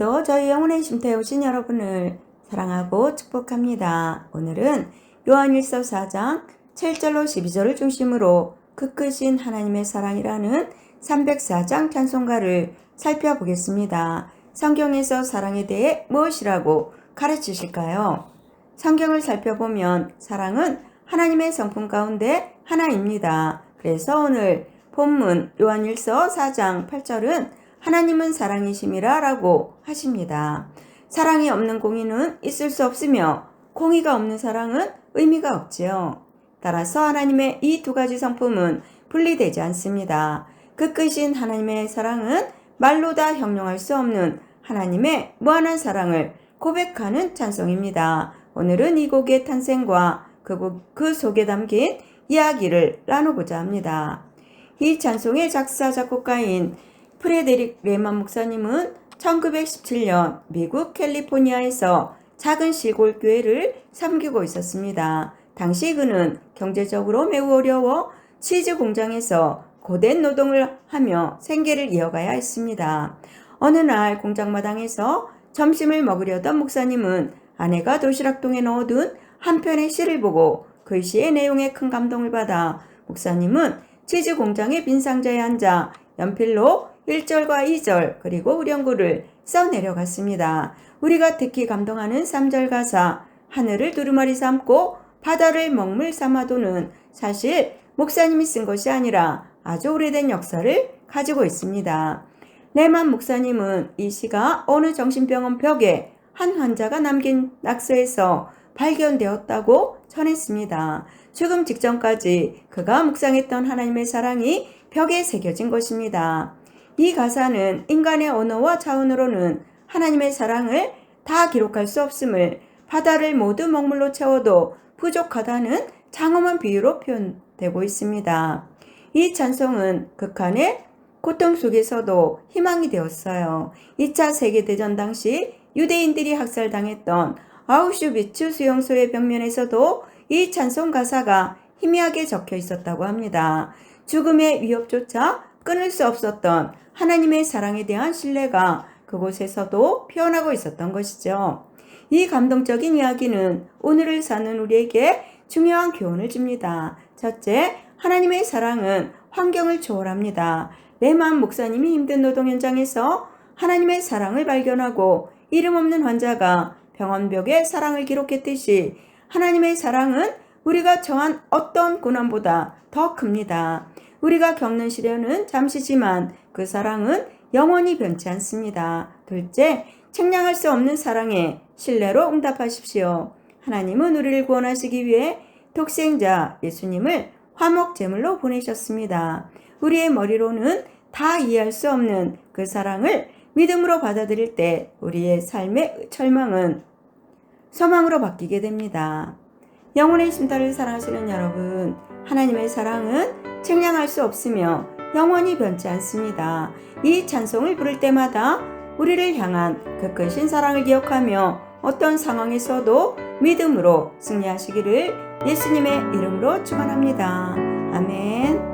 오늘도 저희 영혼의 쉼터에 오신 여러분을 사랑하고 축복합니다. 오늘은 요한일서 4장 7절로 12절을 중심으로 그 크신 하나님의 사랑이라는 304장 찬송가를 살펴보겠습니다. 성경에서 사랑에 대해 무엇이라고 가르치실까요? 성경을 살펴보면 사랑은 하나님의 성품 가운데 하나입니다. 그래서 오늘 본문 요한일서 4장 8절은 하나님은 사랑이심이라 라고 하십니다. 사랑이 없는 공의는 있을 수 없으며 공의가 없는 사랑은 의미가 없지요. 따라서 하나님의 이 두 가지 성품은 분리되지 않습니다. 그 크신 하나님의 사랑은 말로 다 형용할 수 없는 하나님의 무한한 사랑을 고백하는 찬송입니다. 오늘은 이 곡의 탄생과 그 속에 담긴 이야기를 나누고자 합니다. 이 찬송의 작사 작곡가인 프레데릭 레만 목사님은 1917년 미국 캘리포니아에서 작은 시골 교회를 섬기고 있었습니다. 당시 그는 경제적으로 매우 어려워 치즈 공장에서 고된 노동을 하며 생계를 이어가야 했습니다. 어느 날 공장 마당에서 점심을 먹으려던 목사님은 아내가 도시락통에 넣어둔 한 편의 시를 보고 글씨의 내용에 큰 감동을 받아 목사님은 치즈 공장의 빈 상자에 앉아 연필로 1절과 2절 그리고 우령구를 써내려갔습니다. 우리가 특히 감동하는 3절 가사 하늘을 두루마리 삼고 바다를 먹물 삼아도는 사실 목사님이 쓴 것이 아니라 아주 오래된 역사를 가지고 있습니다. 레만 목사님은 이 시가 어느 정신병원 벽에 한 환자가 남긴 낙서에서 발견되었다고 전했습니다. 죽음 직전까지 그가 묵상했던 하나님의 사랑이 벽에 새겨진 것입니다. 이 가사는 인간의 언어와 차원으로는 하나님의 사랑을 다 기록할 수 없음을, 바다를 모두 먹물로 채워도 부족하다는 장엄한 비유로 표현되고 있습니다. 이 찬송은 극한의 고통 속에서도 희망이 되었어요. 2차 세계대전 당시 유대인들이 학살당했던 아우슈비츠 수용소의 벽면에서도 이 찬송 가사가 희미하게 적혀 있었다고 합니다. 죽음의 위협조차 끊을 수 없었던 하나님의 사랑에 대한 신뢰가 그곳에서도 표현하고 있었던 것이죠. 이 감동적인 이야기는 오늘을 사는 우리에게 중요한 교훈을 줍니다. 첫째, 하나님의 사랑은 환경을 초월합니다. 레만 목사님이 힘든 노동 현장에서 하나님의 사랑을 발견하고 이름 없는 환자가 병원벽에 사랑을 기록했듯이 하나님의 사랑은 우리가 처한 어떤 고난보다 더 큽니다. 우리가 겪는 시련은 잠시지만 그 사랑은 영원히 변치 않습니다. 둘째, 측량할 수 없는 사랑에 신뢰로 응답하십시오. 하나님은 우리를 구원하시기 위해 독생자 예수님을 화목 제물로 보내셨습니다. 우리의 머리로는 다 이해할 수 없는 그 사랑을 믿음으로 받아들일 때 우리의 삶의 절망은 소망으로 바뀌게 됩니다. 영혼의 쉼터를 사랑하시는 여러분, 하나님의 사랑은 측량할 수 없으며 영원히 변치 않습니다. 이 찬송을 부를 때마다 우리를 향한 그 크신 사랑을 기억하며 어떤 상황에서도 믿음으로 승리하시기를 예수님의 이름으로 축원합니다. 아멘.